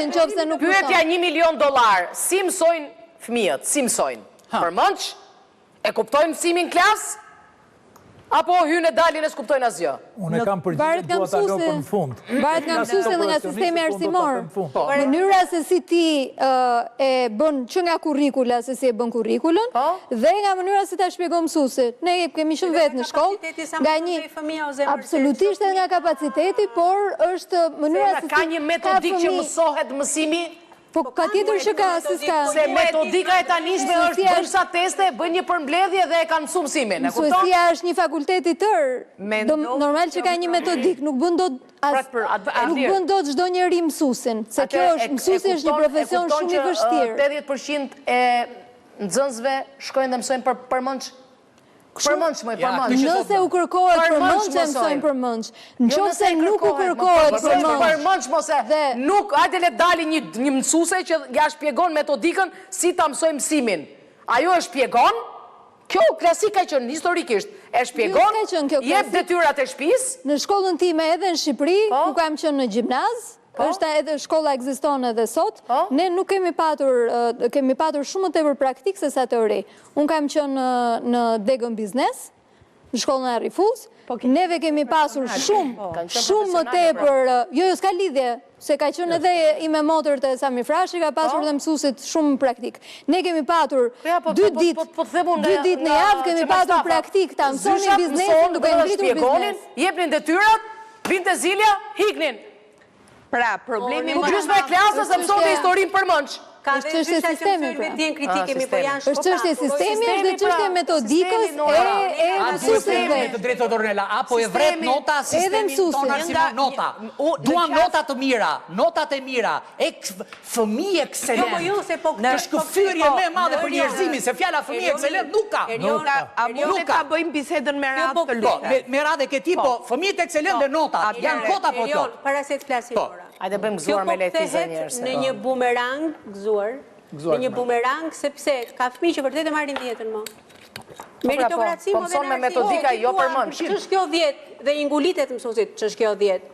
Pyetja $1 milion, si mësojnë fëmijët, si mësojnë? Për mënç, e kuptojnë mësimin klas, apo hynë e dalin e s'kuptojnë asgjë? Unë kam përgjigjet, dua ta lë për në fund. Varet nga mësuesi dhe nga sistemi arsimor. Mënyra se si ti e bën që nga kurrikula, se si e bën kurrikulën, dhe nga mënyra se ta shpjegon mësuesi. Ne kemi shumë vetë në shkollë, nga një absolutisht edhe nga kapaciteti, por është mënyra se si ka një metodik që mësohet mësimi. Po ka tjetër që ka, si s'ka. Se metodika e tanishme është bën sa teste, bën një përmbledhje dhe e kanë mësu mësimin. Mësuesia është një fakultet i tërë. Normal që ka një metodik, nuk bën dot çdo njeri mësuesin, se kjo është mësuesi është një profesion shumë i vështirë. 80% e nxënësve shkojnë dhe mësojnë për mënç. Përmënç, nëse u kërkohet përmënç, e mësojnë përmënç. Në qoftë se nuk u kërkohet përmënç, mose nuk, hajde le dali një mësuse që ja shpjegon metodikën si ta mësoj mësimin. Ajo e shpjegon, kjo klasika që në historikisht e shpjegon, jep detyrat e shtëpis. Në shkollën time edhe në Shqipëri, ku kam qenë në gjimnaz, është edhe shkolla ekziston edhe sot, ne nuk kemi patur shumë më tepër praktik se sa teori. Unë kam qenë në Degën Biznes, në shkollën e Rifuz, neve kemi pasur shumë më tepër, jo s'ka lidhje, se ka qenë edhe ime motër të Sami Frashi, ka pasur dhe mësuesit shumë praktik. Ne kemi patur 2 ditë në javë, kemi patur praktik, ta mësoni biznesin, duke ngritur biznes. Jepnin detyrat, vinte zilja, hiknin. Pra, problemi më gjysmë e klasës e mësoni historinë për mënç. Është çështje sistemi, është çështje sistemi, është çështje metodikës e mësuesve. Të drejtë Ornella, apo e vret nota sistemi tonë arsimor nota. Duam nota të mira, notat e mira, fëmijë ekselent. Në shkëfyrje më e madhe për njerëzimin, se fjala fëmijë ekselent nuk ka. Nuk ka bëjmë bisedën me radhë të lutem. Me radhë ke tipo, fëmijët ekselent dhe notat, janë kota po to. Para se të flasim ora. Hajde bëjmë gëzuar me lehtësi njerëzve. Në një bumerang gëzuar, në një bumerang sepse ka fëmijë që vërtet e marrin 10-ën më. Meritokraci po mëson me metodika jo për mënç. Ç'është kjo 10 dhe i ngulitet mësuesit, ç'është kjo 10?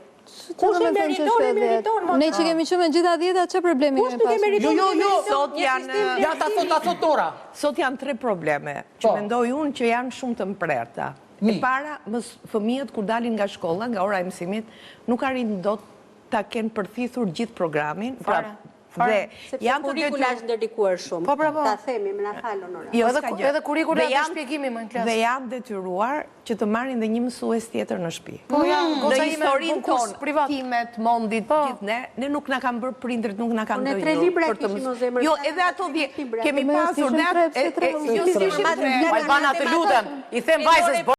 Kush e meriton? Ne që kemi qenë me gjitha 10-a, ç'a problemi kemi pasur? Jo, sot janë ja ta thot ora. Sot janë 3 probleme që mendoj unë që janë shumë të mprerta. E para, fëmijët kur dalin nga shkolla, nga ora e mësimit, nuk arrin dot ta kenë përthithur gjithë programin. Dhe janë kurrikula është ndërlikuar shumë. Ta themi, më na falon ora. Jo, edhe kurrikula është shpjegimi më në klasë. Dhe janë detyruar që të marrin dhe një mësues tjetër në shtëpi. Po janë goca ime historinë tonë, privatimet, mondit, gjithë ne nuk na kanë bërë prindrit, nuk na kanë dëgjuar për të mësuar. Jo, edhe ato kemi pasur Albana, të lutem, i them vajzës